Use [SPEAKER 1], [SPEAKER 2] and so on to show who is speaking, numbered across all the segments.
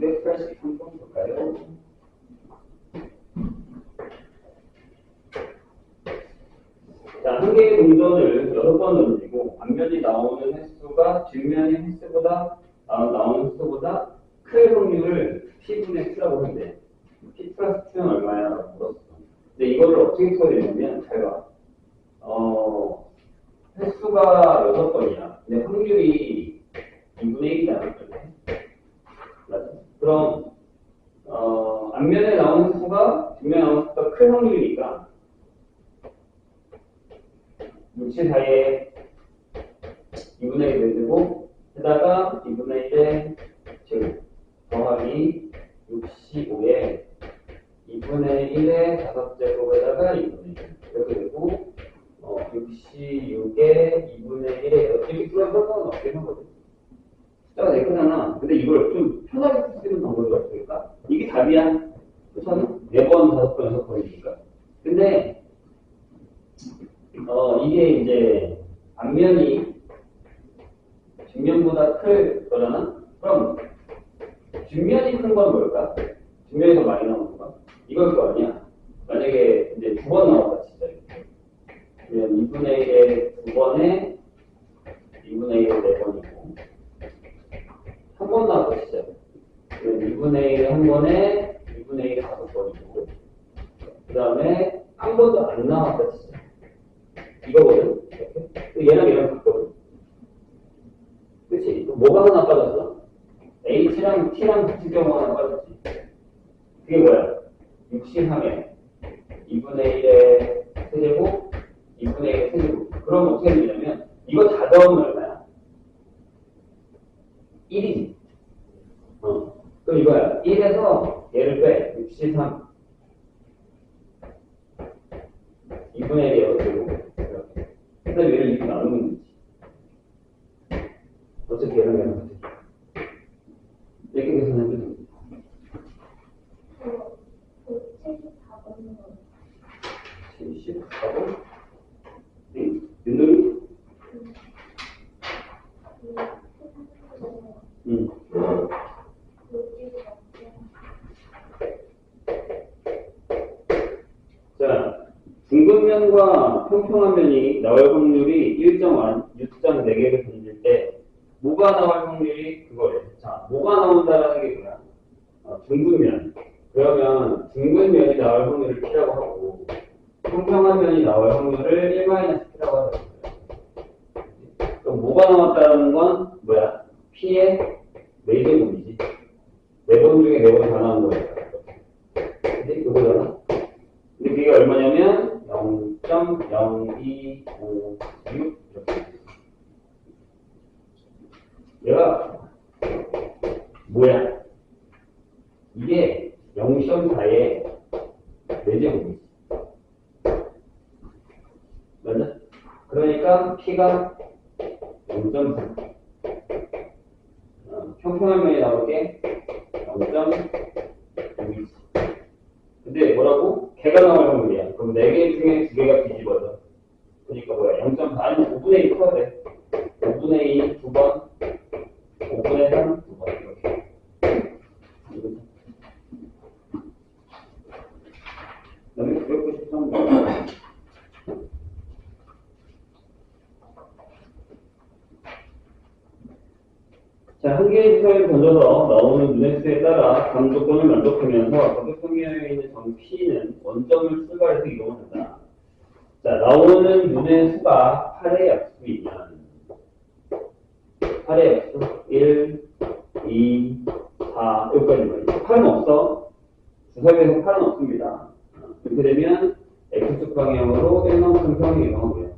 [SPEAKER 1] 280 한번 볼까요? 자, 한 개의 동전을 6번 던지고 앞면이 나오는 횟수가 뒷면의 횟수보다 나오는 횟수보다 클 확률을 P분의 Q라고 한대. P 플러스 Q는 얼마야? 라고 물었어. 근데 이거를 어떻게 써야되냐면 잘 봐. 횟수가 6번이야. 근데 확률이 2분의 1이잖아. 맞아. 그럼 앞면에 나오는 횟수가 뒷면에 나오는 횟수가 큰 확률이니까 67 사이에 2분의 1을 내고 게다가 2분의 1의 제곱 더하기 65에 2분의 1의 5제곱에다가 2분의 1 이렇게 되고 66에 2분의 1에 이렇게 풀어서 상관없게 하거든. 숫자가 4개잖아. 근데 이걸 좀 편하게 쓸 수 있는 방법이 없으니까 이게 답이야. 그렇잖아? 4번, 5번, 6번이니까. 근데 이게 이제 앞면이 뒷면보다 클 거잖아? 그럼 뒷면이 큰 건 뭘까? 뒷면이 더 많이 나오는 건가? 이걸 거 아니야? 만약에 이제 2번 나왔다 진짜 이렇게. 그러면 2분의 1에 2번에 2분의 1에 4번이고 3번 나왔다 진짜. 그러면 2분의 1에 1번에 2분의 1에 5번이고 그 다음에 한 번도 안 나왔다 진짜. 이거거든? 이렇게. 얘랑 얘랑 같거든? 그치? 뭐가 하나 빠졌어? H랑 T랑 같은 경우 하나 빠졌지. 그게 뭐야? 63에 2분의 1의 세제곱, 2분의 1의 세제곱. 그럼 어떻게 되냐면, 이거 다 더하면 얼마야? 1이지. 그럼 이거야. 1에서 얘를 빼. 63. 2분의 1의 세제곱. 그래서 얘를 이렇게 나누는 거지. 어차피 얘랑 얘랑 같아. 이렇게 계산하면 됩니다. 74번? 네? 윤동이? 응. 자, 둥근면과 평평한 면이 나올 확률이 1.4개를 던질 때 뭐가 나올 확률이 그거래. 자, 뭐가 나온다라는 게 뭐야? 둥근면. 그러면 둥근면이 나올 확률을 P라고 하고 평평한 면이 나올 확률을 1-P라고 하는 거야. 그럼 뭐가 나왔다는 건 뭐야? P의 4제곱이지. 4번 중에 4번 다 나온 거니까. 근데 이거잖아. 근데 그게 얼마냐면 0.0256 이렇게. 얘가 뭐야? 이게 0.4에 4제곱이지. 맞아? 그러니까 P가 0.4. 평평한 면이 나올 게 0.6이지. 근데 뭐라고? 개가 나올 확률이야. 그럼 4개 중에 2개가 뒤집어져. 그러니까 뭐야? 0.4 아니면 5분의 1 풀어야 돼. 5분의 2 2번, 5분의 3 2번 이렇게. 그다음에 그렇고 싶으면 자, 한 개의 주사위를 던져서 나오는 눈의 수에 따라 각 조건을 만족하면서 저격평면에 있는 점 P는 원점을 출발해서 이동한다. 자, 나오는 눈의 수가 8의 약수이면 8의 약수 1, 2, 4 여기까지 말이죠. 8은 없어. 주사위에서 8은 없습니다. 이렇게 되면 X축 방향으로 1만큼 평이 이동하고요.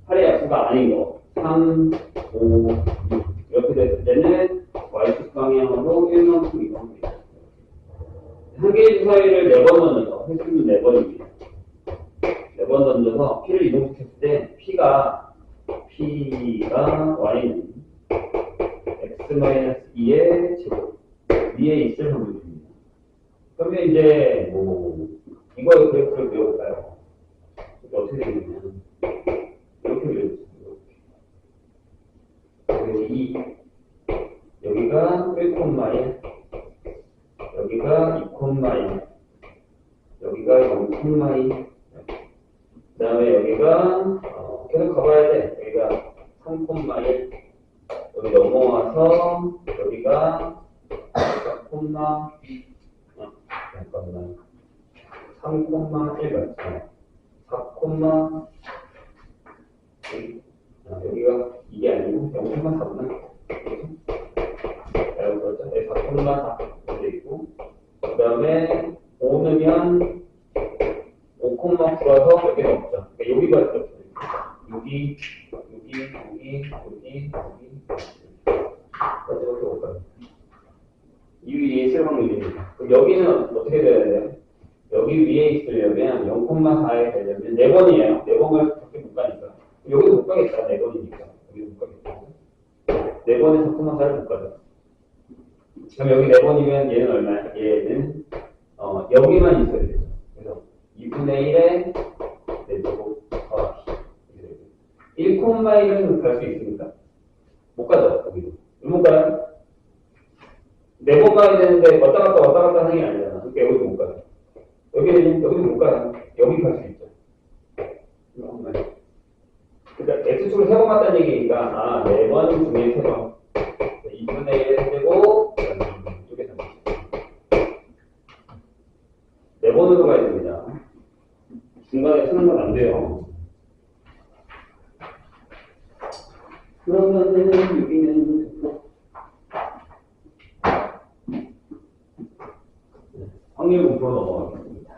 [SPEAKER 1] 8의 약수가 아닌 거 3, 5, 6 이렇게 됐을 때는 Y축 방향으로 1만큼 이동합니다. 한 개의 주사위를 4번 던져서 횟수는 4번입니다. 4번 던져서 P를 이동시켰을 때 P가 Y는 X-2의 제곱 위에 있을 확률입니다. 그러면 이제 이거의 그래프를 그려볼까요? 어떻게 되냐면 이렇게 그려주세요. 여기 2 여기가 1,1 여기가 2,1, 여기가 0,2, 그 다음에 여기가 계속 가봐야 돼. 여기가 3,1, 여기 넘어와서 여기가 4, 잠깐만 3,1 맞죠? 4, 여기가 이게 아니고 0,4구나. 잘못 그렇죠? 4,4 이렇게 있고, 그 다음에 5 넣으면 5,9라서 몇 개가 없죠. 그러니까 여기밖에 없어요. 여기. 어떻게 볼까요? 이 위에 있을 확률입니다. 그럼 여기는 어떻게 돼야 돼요? 여기 위에 있으려면 0,4에 되려면 4번이에요. 4번을 그렇게 못 가니까. 여기도 못 가겠다. 4번이니까. 여기도 못 가겠다. 4번에 4,4를 못 가죠. 그럼 여기 4번이면 얘는 얼마야? 얘는 여기만 있어야 되죠. 그래서 2분의 1에 4제곱 더하기 1,1은 갈 수 있습니까? 못 가죠. 여기도. 못 가요? 4번 가야 되는데 왔다 갔다 하는 게 아니잖아. 그러니까 여기도 못 가요. 여기도 못 가요. 여기 갈 수 있죠. 그러니까 X축을 3번 갔다는 얘기니까 4번 중에 3번 2분의 1 해되고 이쪽에서 4번으로 가야 됩니다. 중간에 쓰는 건 안 돼요. 그러면은 여기는 확률 공표로 넘어가겠습니다.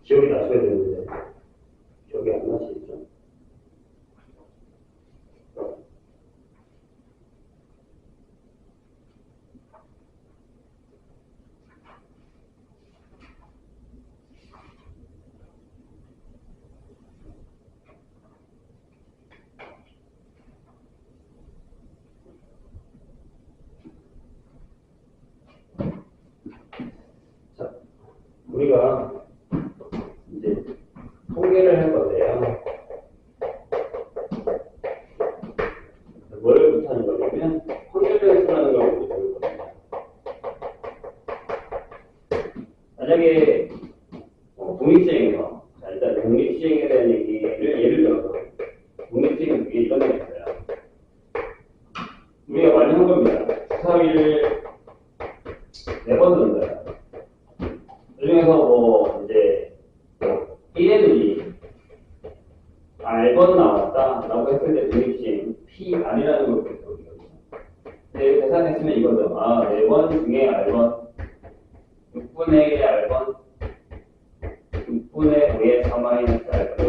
[SPEAKER 1] 기억이 나셔야 되는데 기억이 안 나시죠? 자, 우리가 이제 통계를 할 건데요. 뭘 못하는 거냐면 확률변수라는 걸 먼저 배울 겁니다. 만약에 독립시행에서 일단 독립시행에 대한 얘기를 예를 들어서 독립시행은 그게 이런 게 있어요. 우리가 많이 한 겁니다. 주사위를 4번 넣는다. 그 중에서 이제 1N이 R번 나왔다라고 했을 때 독립시행 PR이라는 걸 배웠거든요. 근데 계산했으면 이거죠. 4번 중에 R번 6분의 1의 R번 6분의 5의 4마이너스 R번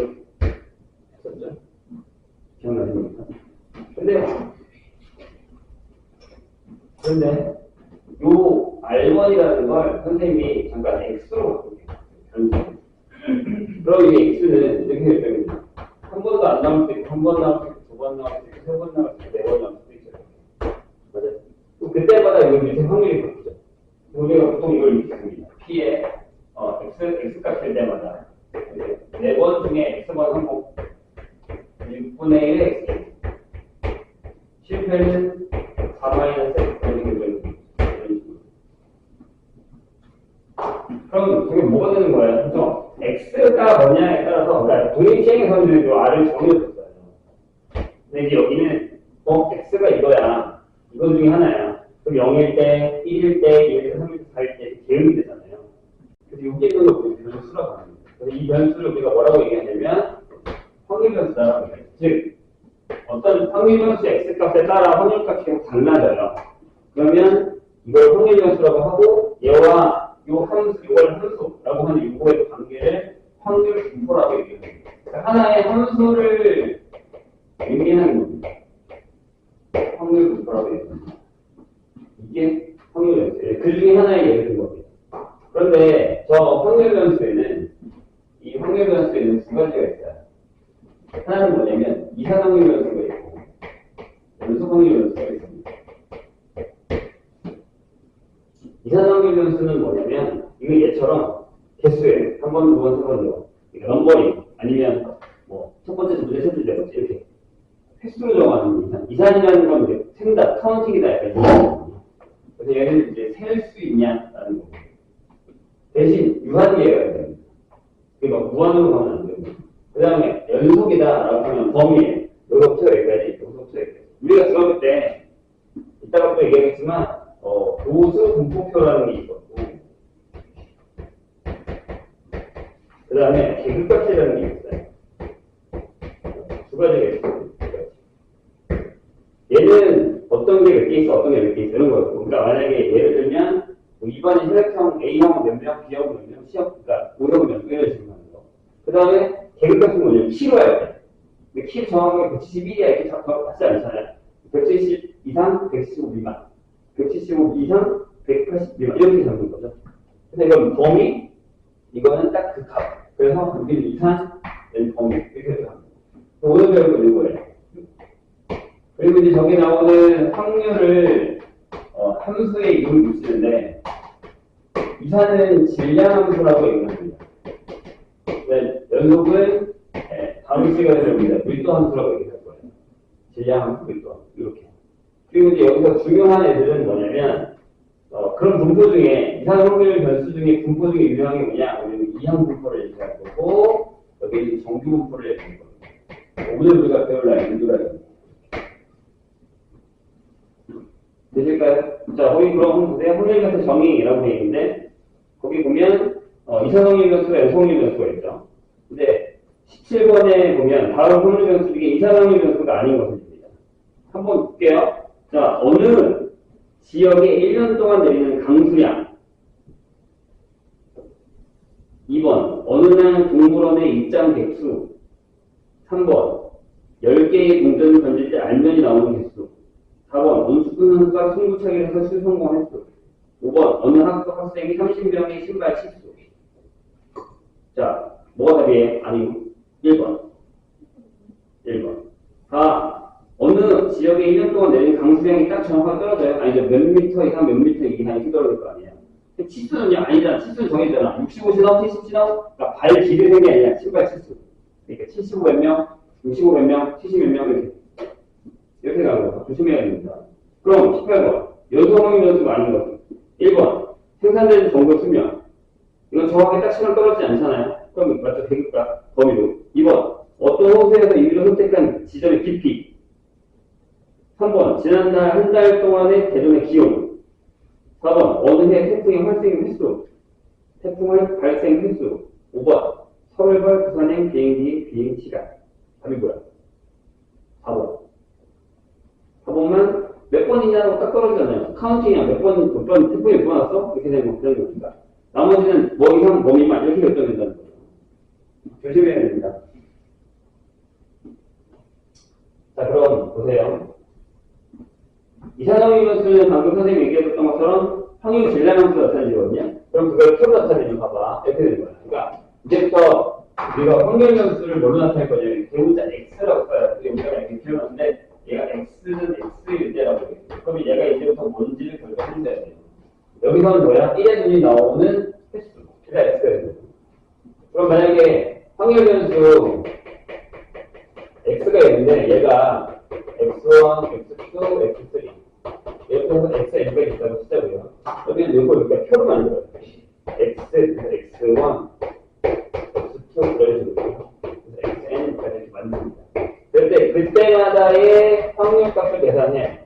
[SPEAKER 1] 했었죠? 기억나십니까? 그런데 요 R번이라는 걸 선생님이 잠깐 X로 바꿀게요. 그럼 이 X는 이렇게 될 겁니다. 한 번도 안 나올 수 있고, 한 번 나올 수 있고, 2번 나올 수 있고, 3번 나올 수 있고, 4번 나올 수도 있어요. 맞아요? 또 그때마다 이거 밑에 확률이 바뀌죠. 우리가 보통 이걸 이렇게 씁니다. P에 X 값일 때마다 4번 중에 X번 항목 6분의 1의 X 실패는 4-X 그럼 저게 뭐가 되는 거예요? 그래서 X가 뭐냐에 따라서 그러니까 독립시행에서는 요 R을 정해줬어요. 근데 이제 여기는 X가 이거야. 이거 중에 하나야. 그럼 0일 때, 1일 때, 2일 때, 3일 때, 4일 때 계획이 되잖아요. 그래서 여기 있는 걸 우리 변수라고 합니다. 그래서 이 변수를 우리가 뭐라고 얘기하냐면 확률 변수라고 얘기해요. 즉 어떤 확률 변수 X값에 따라 확률값이 계속 달라져요. 그러면 이걸 확률 변수라고 하고 얘와 요 함수, 이걸 함수라고 하는 이거의 관계를 확률 분포라고 얘기합니다. 그러니까 하나의 함수를 의미하는 겁니다. 확률 분포라고 얘기합니다. 이게 확률 변수예요. 그 중에 하나의 예를 든 겁니다. 그런데 저 확률 변수에는 이 확률 변수에는 두 가지가 있어요. 하나는 뭐냐면 이산 확률 변수가 있고 연속 확률 변수가 있습니다. 이산 확률 변수는 뭐냐면 이거 얘처럼 개수에 한 번, 두 번, 세 번, 네 번, 그러니까 넘버링 아니면 뭐 첫 번째, 두 번째, 세 번째 이렇게 횟수로 정하는 이산. 이산이라는 건 이제 생다, 카운팅이다 약간 이런 거거든요. 그래서 얘는 이제 셀 수 있냐라는 거고 대신 유한계가 됩니다. 그러니까 무한으로 가면 안 되고 그 다음에 연속이다라고 하면 범위에 여기서부터 여기까지, 여기서부터 여기까지. 우리가 들어볼 때 이따가 또 얘기하겠지만 도수 분포표라는 게 있었고 그 다음에 계급값이라는 게 있어요. 두 가지가 있어요. 얘는 어떤 게 몇 개 있어, 어떤 게 몇 개 있어 이런 거였고 그러니까 만약에 예를 들면 뭐 2번이 혈액형 A형은 몇 명, B형은 몇 명, C형, 그러니까 O형은 몇 명 이런 식으로 하는 거. 그 다음에 계급값은 뭐냐면 키로 할 때. 근데 키 정확하게 171이야 이렇게 하지 않잖아요. 170 이상, 175 미만. 175 이상, 180 미만 이렇게 잡는 거죠. 그래서 이건 범위, 이거는 딱 그 값. 그래서 여기는 이산, 얘는 범위 이렇게 해서 합니다. 오늘 배울 거 이거예요. 그리고 이제 저기 나오는 확률을 함수의 이름을 붙이는데 이산은 질량함수라고 얘기합니다. 연속은 다음 시간에 배웁니다. 밀도함수라고 얘기할 거예요. 질량함수, 밀도함수 이렇게. 그리고 이제 여기서 중요한 애들은 뭐냐면 그런 분포 중에 이산 확률 변수 중에 분포 중에 유명한 게 뭐냐? 우리는 이항 분포를 얘기할 거고 여기는 정규 분포를 얘기할 거예요. 오늘 우리가 배울 라인은 이 라인. 되실까요? 자, 거기 그럼 한번 보세요. 확률 변수 정의라고 되어 있는데 거기 보면 이산 확률 변수가 연속 확률 변수가 있죠. 근데 17번에 보면 다음 확률 변수 중에 이산 확률 변수가 아닌 것을 줍니다. 한번 볼게요. 자, 어느 지역에 1년 동안 내리는 강수량 2번 어느 날 동물원의 입장 개수 3번 10개의 동전을 던질 때 알면이 나오는 개수 4번 어느 축구 선수가 승부차기에서 슛 성공 횟수 5번 어느 학생이 30명의 신발 치수. 자, 뭐가 답이에요? 아니고 1번 4. 어느 지역에 1년 동안 내린 강수량이 딱 정확하게 떨어져요? 아니죠. 몇 미터 이상 몇 미터 이상이 떨어질 거 아니에요. 치수는요? 아니잖아. 치수는 정해졌잖아. 65시너, 70시너, 그러니까 발 길이 된 게 아니라 신발 치수. 그러니까 75 몇 명, 65 몇 명, 70 몇 명 이렇게 가는 거 조심해야 됩니다. 그럼 18번 연속 확률 변수가 아닌 것은 1번 생산되는 정보 수명. 이건 정확하게 딱 시간 떨어지지 않잖아요. 그럼 맞죠? 계급값 범위로. 2번 어떤 호수에서 임의로 선택한 지점의 깊이. 3번 지난달 한 달 동안의 대전의 기온. 4번 어느 해 태풍의 발생 횟수. 태풍의 발생 횟수. 5번 서울과 부산행 비행기 비행 시간. 답이 뭐야? 4번만 몇 번이냐고 딱 떨어지잖아요. 카운팅이야. 몇 번 태풍이 몇 번 왔어? 이렇게 되는 겁니다. 나머지는 뭐 이상 뭐 미만 이렇게 결정된다는 거죠. 조심해야 됩니다. 자, 그럼 보세요. 이산화황유 변수는 방금 선생님이 얘기해줬던 것처럼 확률 질량함수 나타내거든요. 그럼 그걸 표로 나타내면 봐봐. 이렇게 되는 거야. 그러니까 이제부터 우리가 확률 변수를 뭘로 나타낼 거냐면 대문자 x라고 써요. 우리가 이렇게 표현하는데 얘가 x는 x일 때라고 해요. 그럼 얘가 이제부터 뭔지를 결정해줘야 돼요. 여기서는 뭐야? 1의 눈이 나오는 횟수. 그가 x가 되는 거예요. 그럼 만약에 확률 변수 x가 있는데 얘가 x1, x2, x3 이렇게 해서 xn가 있다고 쓰자고요. 그러면 이걸 우리가 표로 만들어요. x, x1, x2 이런 식으로 그래서 xn까지 이렇게 만듭니다. 그럴 때 그때마다의 확률값을 계산해.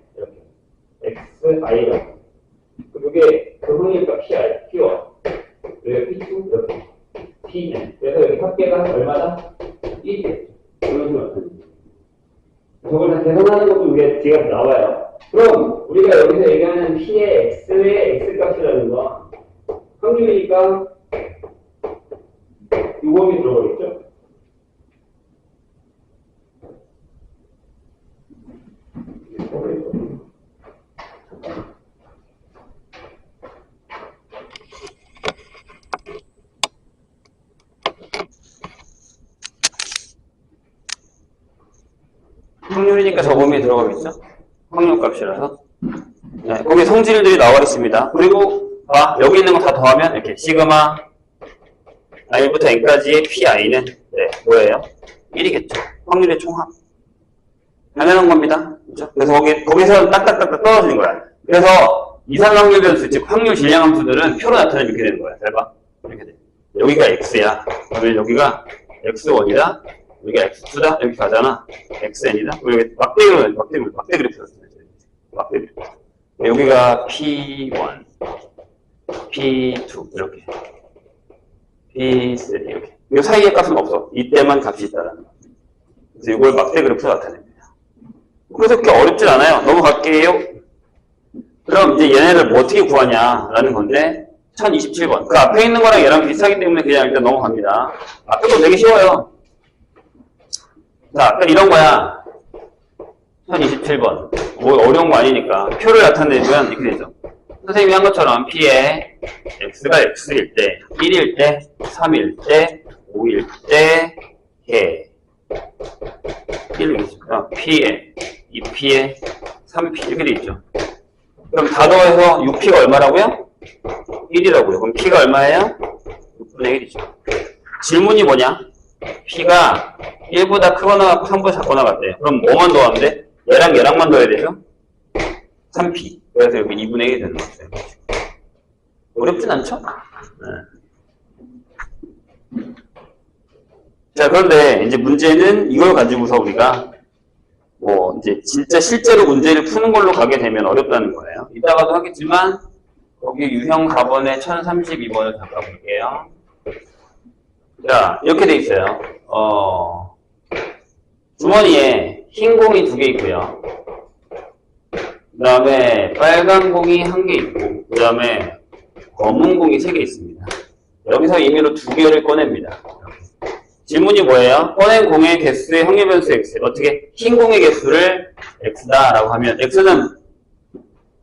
[SPEAKER 1] 이렇게 xi라고. 이게 그 확률값 pi, p와 여기가 p2 이렇게 pn. 그래서 여기 합계가 얼마다? 1이겠죠. 이런 식으로 나타납니다. 저걸 다 계산하는 것도 우리가 뒤가 나와요. 그럼 우리가 여기서 얘기하는 P의 X의 X값이라는 건 확률이니까 요금이 들어가겠죠?
[SPEAKER 2] 확률이니까 저금이 들어가겠죠? 확률값이라서. 네, 거기 성질들이 나와 있습니다. 그리고 여기 있는 거 다 더하면 이렇게 시그마 i부터 n까지의 pi는 네, 뭐예요? 1이겠죠. 확률의 총합. 당연한 겁니다. 그렇죠? 그래서 거기서 딱딱딱딱 떨어지는 거야. 그래서 이상 확률 변수, 즉 확률 질량 함수들은 표로 나타내면 이렇게 되는 거야. 잘 봐. 이렇게 돼. 여기가 x야. 그러면 여기가 x1이다. 여기가 x2다. 이렇게 가잖아. xn이다. 여기 막대 그래프가 쓰면 막대 그래프. 여기가 p1, p2 이렇게. p3 이렇게. 이 사이의 값은 없어. 이때만 값이 있다라는 거. 그래서 이걸 막대 그래프로 나타냅니다. 그래서 그렇게 어렵진 않아요. 넘어갈게요. 그럼 이제 얘네를 뭐 어떻게 구하냐라는 건데 1027번. 그 앞에 있는 거랑 얘랑 비슷하기 때문에 그냥 일단 넘어갑니다. 앞에도 되게 쉬워요. 자, 이런 거야. 1027번. 뭐 어려운 거 아니니까 표를 나타내면 이렇게 되죠. 선생님이 한 것처럼 P에 X가 X일 때, 1일 때, 3일 때, 5일 때, 해. 1이죠. P에, 2P에, 3P 이렇게 돼 있죠. 그럼 다 더해서 6P가 얼마라고요? 1이라고요. 그럼 P가 얼마예요? 6분의 1이죠. 질문이 뭐냐? P가 1보다 크거나 같고 3보다 작거나 같대요. 그럼 뭐만 더하면 돼? 얘랑만 더해야 되죠? 3P. 그래서 여기 2분의 1이 되는 거죠. 어렵진 않죠? 네. 자, 그런데 이제 문제는 이걸 가지고서 우리가 뭐 이제 진짜 실제로 문제를 푸는 걸로 가게 되면 어렵다는 거예요. 이따가도 하겠지만 거기 유형 4번에 1032번을 잠깐 볼게요. 자, 이렇게 돼 있어요. 주머니에 흰 공이 2개 있고요. 그 다음에 빨간 공이 1개 있고, 그 다음에 검은 공이 3개 있습니다. 여기서 임의로 2개를 꺼냅니다. 질문이 뭐예요? 꺼낸 공의 개수의 확률 변수 x. 어떻게? 흰 공의 개수를 x다라고 하면 x는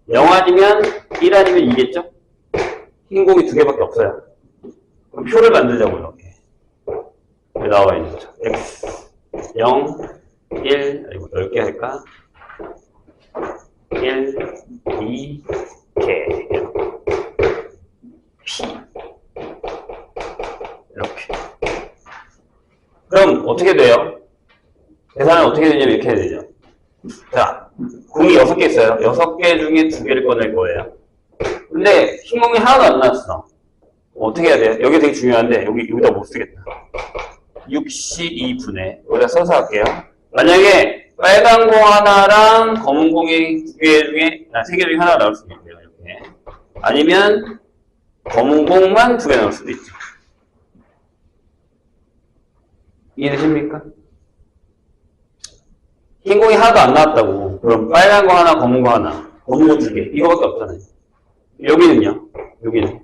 [SPEAKER 2] 0 아니면 1 아니면 2겠죠? 흰 공이 2개밖에 없어요. 그럼 표를 만들자고 이렇게. 여기 나와 있는 거죠. x 0, 1, 이거 10개 할까? 1, 2, 개. p. 이렇게. 그럼 어떻게 돼요? 계산은 어떻게 되냐면 이렇게 해야 되죠. 자, 공이 6개 있어요. 6개 중에 2개를 꺼낼 거예요. 근데 흰 공이 하나도 안 나왔어. 어떻게 해야 돼요? 여기 되게 중요한데 여기다 못 쓰겠다. 62분의 여기다 써서 할게요. 만약에 빨간 공 하나랑 검은 공이 2개 중에 3개 중에 하나 나올 수도 있고요. 이렇게. 아니면 검은 공만 2개 나올 수도 있죠. 이해되십니까? 흰 공이 하나도 안 나왔다고. 그럼 빨간 거 하나, 검은 거 하나. 검은 거 2개. 이거밖에 없잖아요. 여기는요? 여기는.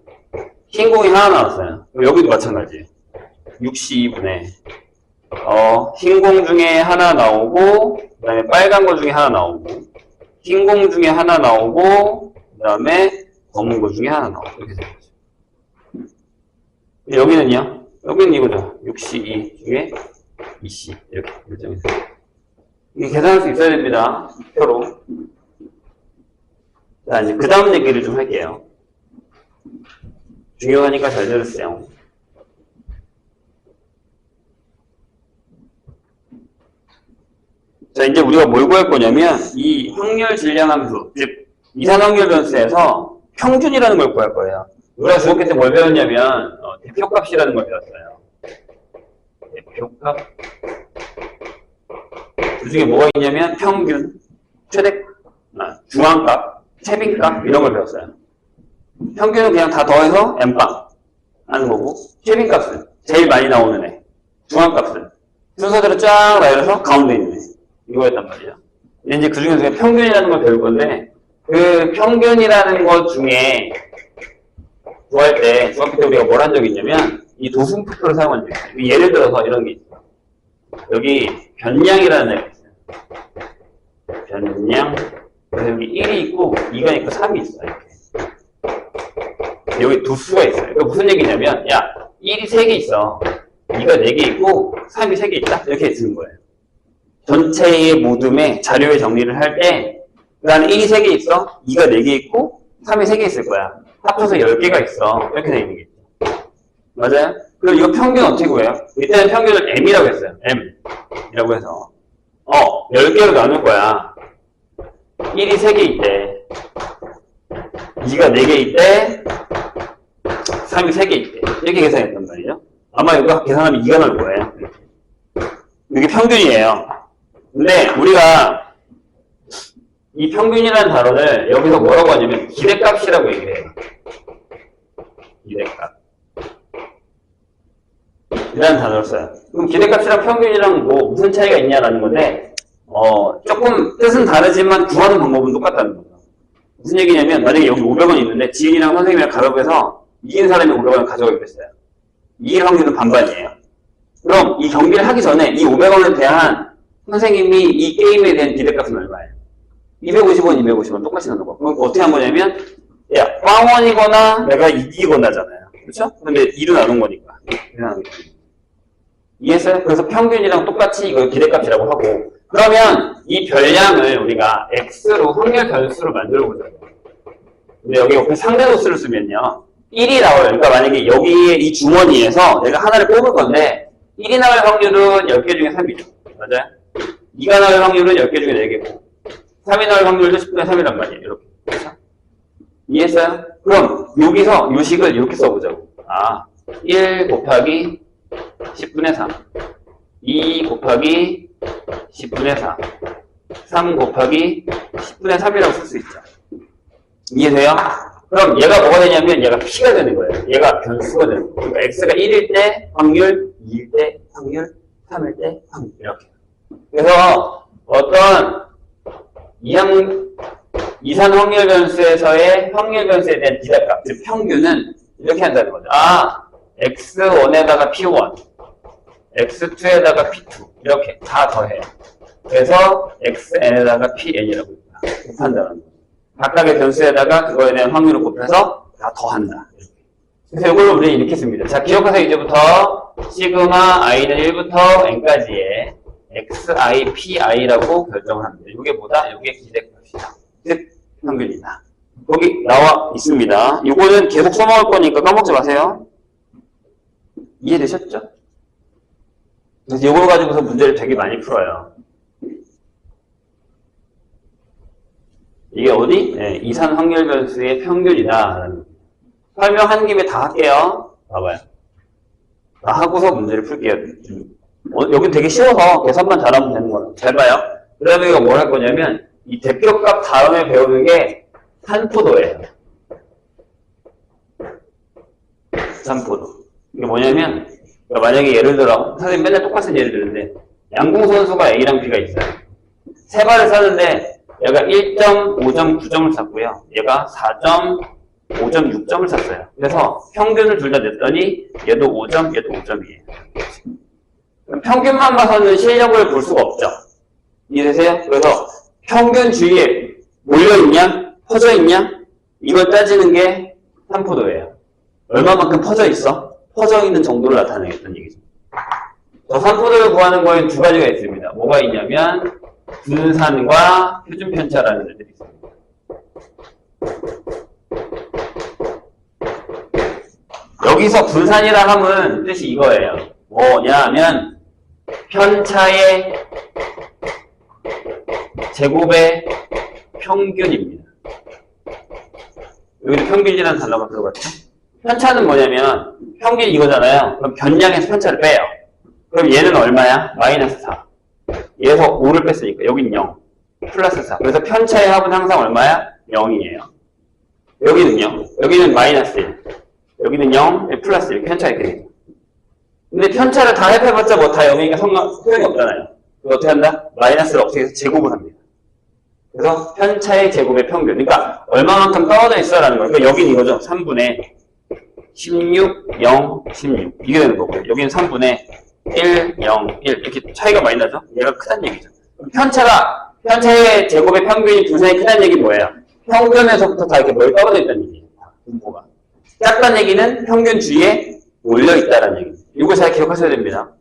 [SPEAKER 2] 흰 공이 하나 나왔어요. 여기도 마찬가지예요. 62분의 흰 공 중에 하나 나오고, 그 다음에 빨간 거 중에 하나 나오고, 흰 공 중에 하나 나오고, 그 다음에 검은 거 중에 하나 나오고. 이렇게 되겠죠. 여기는요? 여기는 이거죠. 62 중에 2C. 이렇게 결정이 돼요. 이게 계산할 수 있어야 됩니다. 표로. 자, 이제 그 다음 얘기를 좀 할게요. 중요하니까 잘 들으세요. 자, 이제 우리가 뭘 구할 거냐면, 이 확률 질량 함수, 즉, 이산 확률 변수에서 평균이라는 걸 구할 거예요. 우리가 중학교 때 뭘 배웠냐면, 대표값이라는 걸 배웠어요. 대표값. 그 중에 뭐가 있냐면, 평균, 최대, 중앙값, 최빈값, 이런 걸 배웠어요. 평균은 그냥 다 더해서 n빵 하는 거고, 최빈값은 제일 많이 나오는 애, 중앙값은 순서대로 쫙 나열해서 가운데 있는 애. 이거였단 말이에요. 이제 그 중에서 평균이라는 걸 배울 건데, 그 평균이라는 것 중에 구할 때 중학교 때 우리가 뭘 한 적이 있냐면 이 도승표를 사용한 적이 있어요. 예를 들어서 이런 게 있어요. 여기 변량이라는 애가 있어요. 변량. 그래서 여기 1이 있고 2가 있고 3이 있어요. 이렇게. 여기 두 수가 있어요. 그러니까 무슨 얘기냐면 야 1이 3개 있어. 2가 4개 있고 3이 3개 있다. 이렇게 쓰는 거예요. 전체의 모둠에 자료의 정리를 할 때 나는 1이 3개 있어. 2가 4개 있고 3이 3개 있을 거야. 합쳐서 10개가 있어. 이렇게 되어 있는 게 있죠. 맞아요? 그럼 이거 평균 어떻게 구해요? 이때는 평균을 M이라고 했어요. M이라고 해서 10개로 나눌 거야. 1이 3개 있대. 2가 4개 있대. 3이 3개 있대. 이렇게 계산했단 말이죠. 아마 이거 계산하면 2가 나올 거예요. 이게 평균이에요. 근데 우리가 이 평균이라는 단어를 여기서 뭐라고 하냐면 기대값이라고 얘기를 해요. 기대값. 이라는 단어를 써요. 그럼 기대값이랑 평균이랑 뭐 무슨 차이가 있냐라는 건데 조금 뜻은 다르지만 구하는 방법은 똑같다는 거죠. 무슨 얘기냐면 만약에 여기 500원 있는데 지인이랑 선생님이랑 가격해서 이긴 사람이 500원을 가져가기로 했어요. 이길 확률은 반반이에요. 그럼 이 경기를 하기 전에 이 500원에 대한 선생님이 이 게임에 대한 기대값은 얼마예요? 250원, 250원 똑같이 넣는 거. 그럼 어떻게 한 거냐면 야, 빵원이거나 내가 이기거나잖아요. 그렇죠? 근데 2로 나눈 거니까. 이해했어요? 그래서 평균이랑 똑같이 이걸 기대값이라고 하고 그러면 이 별량을 우리가 x로 확률 변수로 만들어 보자고요. 근데 여기 옆에 상대 노수를 쓰면요. 1이 나와요. 그러니까 만약에 여기에 이 주머니에서 내가 하나를 뽑을 건데 1이 나올 확률은 10개 중에 3이죠. 맞아요? 2가 나올 확률은 10개 중에 4개고 3이 나올 확률도 10분의 3이란 말이에요. 이렇게. 그렇죠? 이해했어요? 그럼 여기서 요식을 이렇게 써보자고. 1 곱하기 10분의 3 2 곱하기 10분의 4 3 곱하기 10분의 3이라고 쓸 수 있죠. 이해돼요? 그럼 얘가 뭐가 되냐면 얘가 P가 되는 거예요. 얘가 변수가 되는 거예요. 그러니까 X가 1일 때 확률, 2일 때 확률, 3일 때 확률 이렇게. 그래서 어떤 이산 확률 변수에서의 확률 변수에 대한 기대값, 즉 평균은 이렇게 한다는 거죠. X1에다가 P1, X2에다가 P2 이렇게 다 더해요. 그래서 XN에다가 PN이라고 곱한다는 거죠. 각각의 변수에다가 그거에 대한 확률을 곱해서 다 더한다. 그래서 이걸 우리는 이렇게 씁니다. 자, 기억하세요. 이제부터 시그마 i는 1부터 n까지의 xi, pi라고 결정을 합니다. 이게 뭐다? 이게 기대값이다. 즉 평균이다. 거기 나와 있습니다. 이거는 계속 써먹을 거니까 까먹지 마세요. 이해되셨죠? 그래서 이걸 가지고서 문제를 되게 많이 풀어요. 이게 어디? 네, 이산 확률 변수의 평균이다. 설명한 김에 다 할게요. 봐봐요. 다 하고서 문제를 풀게요. 여긴 되게 쉬워서 계산만 잘하면 되는 거예요. 잘 봐요. 그 다음에 이거 뭘 할 거냐면 이 대표값 다음에 배우는 게 산포도예요. 산포도. 이게 뭐냐면 만약에 예를 들어 선생님 맨날 똑같은 예를 드는데 양궁선수가 A랑 B가 있어요. 세 발을 쐈는데 얘가 1.5점 9점을 쐈고요. 얘가 4.5점 6점을 쐈어요. 그래서 평균을 둘 다 냈더니 얘도 5점, 얘도 5점이에요. 평균만 봐서는 실력을 볼 수가 없죠. 이해되세요? 그래서 평균 주위에 몰려있냐? 퍼져있냐? 이걸 따지는 게 산포도예요. 얼마만큼 퍼져있어? 퍼져있는 정도를 나타내겠다는 얘기죠. 저 산포도를 구하는 거에는 두 가지가 있습니다. 뭐가 있냐면 분산과 표준 편차라는 애들이 있습니다. 여기서 분산이라 함은 뜻이 이거예요. 뭐냐 하면 편차의 제곱의 평균입니다. 여기는 평균이라는 단어가 들어갔죠? 편차는 뭐냐면 평균이 이거잖아요. 그럼 변량에서 편차를 빼요. 그럼 얘는 얼마야? 마이너스 4. 얘에서 5를 뺐으니까 여기는 0. 플러스 4. 그래서 편차의 합은 항상 얼마야? 0이에요. 여기는요? 여기는 마이너스 1. 여기는 0, 플러스 1. 편차 이렇게 되죠. 근데 편차를 다 합해봤자 뭐 다 0이니까 소용이 없잖아요. 그래서 어떻게 한다? 마이너스를 어떻게 해서 제곱을 합니다. 그래서 편차의 제곱의 평균. 그러니까 얼마만큼 떨어져 있어라는 거예요. 그러니까 여긴 이거죠. 3분의 16, 0, 16. 이게 되는 거고요. 여기는 3분의 1, 0, 1. 이렇게 차이가 많이 나죠? 얘가 크다는 얘기죠. 편차의 제곱의 평균이 분산이 크다는 얘기 뭐예요? 평균에서부터 다 이렇게 멀리 떨어져 있다는 얘기예요. 분모가. 작다는 얘기는 평균 주위에 몰려 있다는 얘기죠. 이거 잘 기억하셔야 됩니다.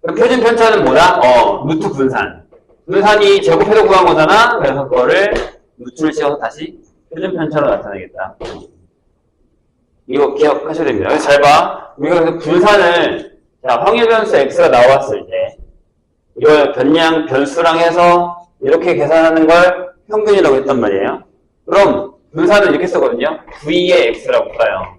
[SPEAKER 2] 그럼 표준 편차는 뭐다? 루트 분산. 분산이 제곱해서 구한 거잖아. 그래서 그거를 루트를 씌워서 다시 표준 편차로 나타내겠다. 이거 기억하셔야 됩니다. 그래서 잘 봐. 우리가 그래서 분산을, 자, 확률 변수 x가 나왔을 때, 이걸 변수랑 해서 이렇게 계산하는 걸 평균이라고 했단 말이에요. 그럼 분산은 이렇게 쓰거든요. v의 x라고 써요.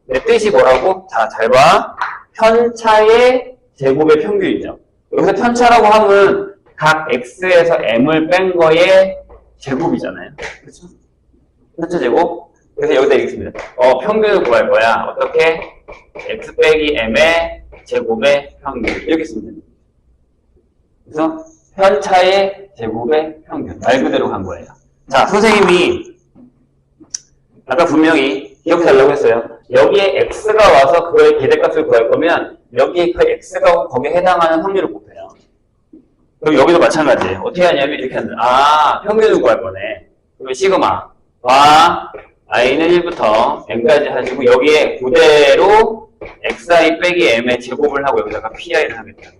[SPEAKER 2] 내 뜻이 뭐라고? 자, 잘 봐. 편차의 제곱의 평균이죠. 여기서 편차라고 하면 각 x에서 m을 뺀 거의 제곱이잖아요. 그렇죠? 편차 제곱. 그래서 여기다 읽겠습니다. 평균을 구할 거야. 어떻게? x 빼기 m의 제곱의 평균. 이렇게 쓰면 됩니다. 그래서 편차의 제곱의 평균. 말 그대로 간 거예요. 자, 선생님이 아까 분명히 기억해달라고 했어요. 여기에 x가 와서 그거의 계대값을 구할 거면 여기에 그 x가 거기에 해당하는 확률을 곱해요. 그럼 여기도 마찬가지예요. 어떻게 하냐면 이렇게 하는 평균을 구할 거네. 그러면 시그마 i는 1부터 n까지 하시고 여기에 그대로 xi 빼기 m의 제곱을 하고 여기다가 pi를 하겠다.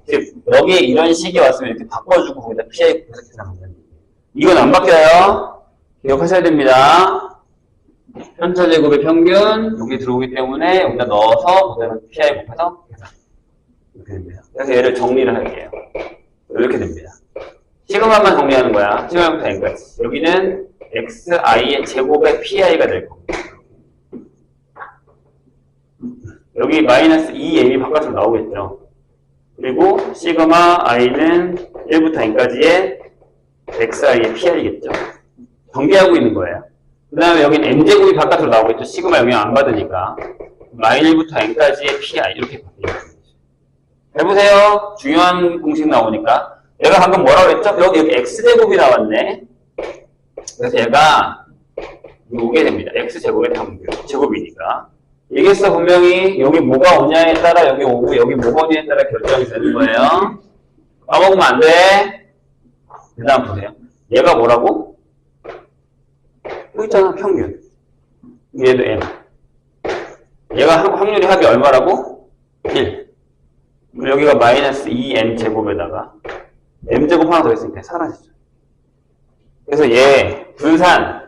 [SPEAKER 2] 즉 여기에 이런 식이 왔으면 이렇게 바꿔주고 거기다 pi 곱해서 계산한다. 이건 안 바뀌어요. 기억하셔야 됩니다. 편차 제곱의 평균 여기 들어오기 때문에 여기다 넣어서 그대로 pi 곱해서 계산. 이렇게 됩니다. 그래서 얘를 정리를 할게요. 이렇게 됩니다. 시그마만 정리하는 거야. 시그마부터 n까지. 여기는 xi의 제곱의 pi가 될 겁니다. 여기 마이너스 2m이 바깥으로 나오겠죠. 그리고 시그마 i는 1부터 n까지의 xi의 pi겠죠. 전개하고 있는 거예요. 그 다음에 여기는 m제곱이 바깥으로 나오겠죠. 시그마 영향 안 받으니까. 마이너스 1부터 n까지의 pi 이렇게 바뀌는 거죠. 해보세요. 중요한 공식 나오니까. 얘가 방금 뭐라고 했죠? 여기 x제곱이 나왔네. 그래서 얘가 오게 됩니다. x제곱의 평균. 제곱이니까. 얘기했어, 분명히. 여기 뭐가 오냐에 따라 여기 오고, 여기 뭐가 오냐에 따라 결정이 되는 거예요. 까먹으면 안 돼. 그 다음 보세요. 얘가 뭐라고? 여기 있잖아, 평균. 얘도 m. 얘가 확률이 합이 얼마라고? 1. 그럼 여기가 마이너스 2m 제곱에다가 m제곱 하나 더 있으니까 사라지죠. 그래서 얘 분산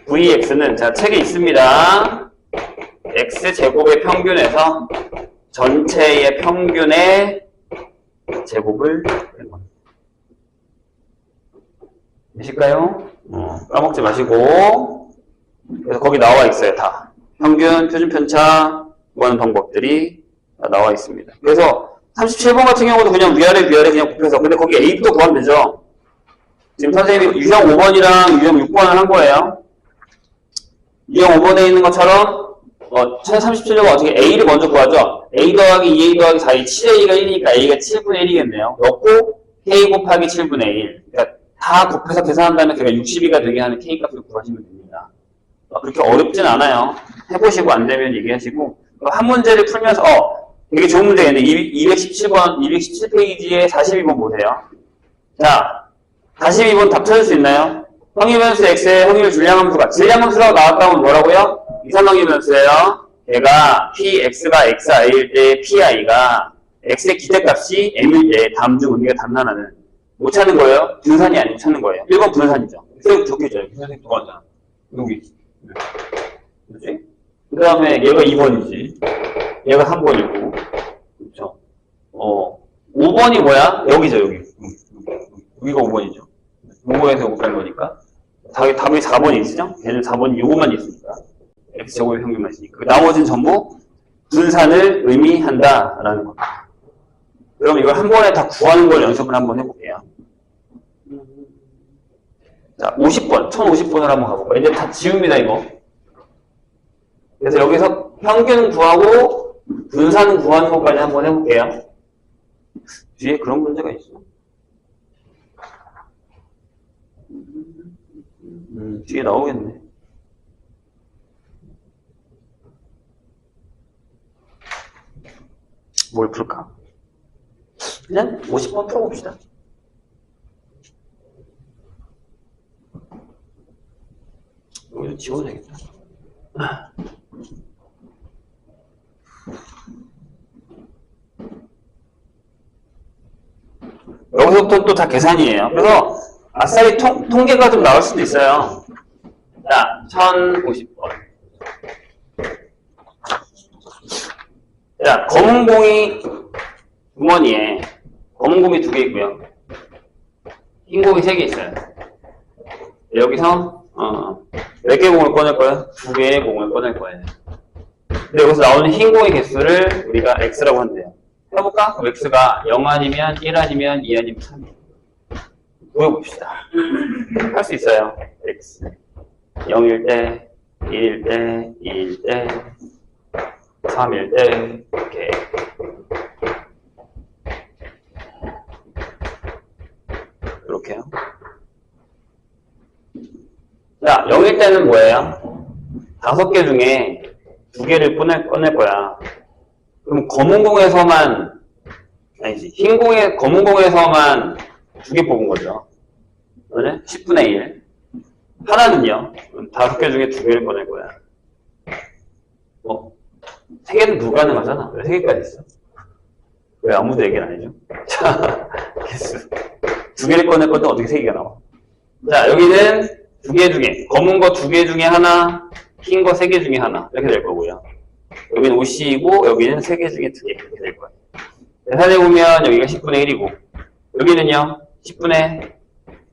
[SPEAKER 2] vx는 자 책에 있습니다. x제곱의 평균에서 전체의 평균의 제곱을 빼는 겁니다. 되실까요? 까먹지 마시고. 그래서 거기 나와 있어요. 다 평균, 표준 편차 구하는 방법들이 다 나와 있습니다. 그래서 37번 같은 경우도 그냥 위아래 그냥 곱해서, 근데 거기 A부터 구하면 되죠. 지금 선생님이 유형 5번이랑 유형 6번을 한 거예요. 유형 5번에 있는 것처럼 1037번 어떻게 A를 먼저 구하죠. A 더하기 2A 더하기 4이 7A가 1이니까 A가 7분의 1이겠네요. 넣고 K 곱하기 7분의 1. 그러니까 다 곱해서 계산한 다음에 그가 62가 되게 하는 K 값을 구하시면 됩니다. 그렇게 어렵진 않아요. 해보시고 안 되면 얘기하시고. 한 문제를 풀면서 되게 좋은 문제인데 217번, 217페이지에 42번 보세요. 자, 42번 답 찾을 수 있나요? 확률변수 x의 확률 질량함수가 질량함수라고 나왔다면 뭐라고요? 이산확률변수예요. 얘가 px가 xi일 때 pi가 x의 기대값이 m일 때 다음 중 의미가 단란하는 못 찾는 거예요? 분산이 아니고 찾는 거예요. 1번 분산이죠. 그래서 좋겠죠. 분산이 또 하잖아. 여기. 그렇지? 그 다음에 얘가 2번이지. 얘가 3번이고. 그렇죠? 5번이 뭐야? 여기죠, 여기. 여기가 5번이죠. 5번에서 요거 뺀 거니까. 답이 4번이 있으죠? 걔는 4번이 요거만 있으니까. x제곱의 평균만 있으니까. 나머지는 전부 분산을 의미한다라는 겁니다. 그럼 이걸 한 번에 다 구하는 걸 연습을 한번 해볼게요. 자, 50번, 1050번을 한번 가볼까요? 이제 다 지웁니다, 이거. 그래서 여기서 평균 구하고 분산 구하는 것까지 한번 해볼게요. 뒤에 그런 문제가 있어. 뒤에 나오겠네. 뭘 풀까? 그냥 50번 풀어봅시다. 여기도 지워야겠다. 여기서부터 또 다 계산이에요. 그래서 아싸리 통계가 좀 나올 수도 있어요. 자, 1050번. 자, 검은 공이 주머니에 검은 공이 2개 있고요. 흰 공이 3개 있어요. 여기서 몇 개 공을 꺼낼 거예요? 2개의 공을 꺼낼 거예요. 근데 여기서 나오는 흰 공의 개수를 우리가 x라고 한대요. 해볼까? 그럼 x가 0 아니면 1 아니면 2 아니면 3이에요. 보여봅시다. 할 수 있어요. x 0일 때, 1일 때, 2일 때, 3일 때, 이렇게. 이렇게요. 자, 0일 때는 뭐예요? 5개 중에 2개를 꺼낼 거야. 그럼 검은 공에서만, 아니지, 흰 공에, 검은 공에서만 2개 뽑은 거죠. 그죠? 10분의 1. 하나는요, 5개 중에 2개를 꺼낼 거야. 3개는 불가능하잖아. 왜 3개까지 있어? 왜 아무도 얘기를 안 해줘? 자, 개수. 2개를 꺼낼 건데 어떻게 3개가 나와? 자, 여기는 2개 중에, 검은 거 2개 중에 하나, 흰 거 3개 중에 하나. 이렇게 될 거고요. 여기는 5C이고, 여기는 3개 중에 2개. 이렇게 될 거예요. 계산해보면 여기가 10분의 1이고, 여기는요, 10분의